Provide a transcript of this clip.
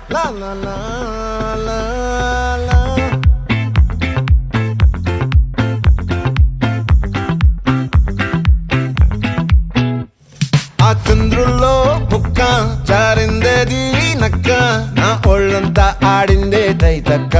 La la la la la. ఆ చంద్రుల్లో బుక్క జారిందేది నక్క నా ఒళ్ళంతా ఆడిందే తైతక్క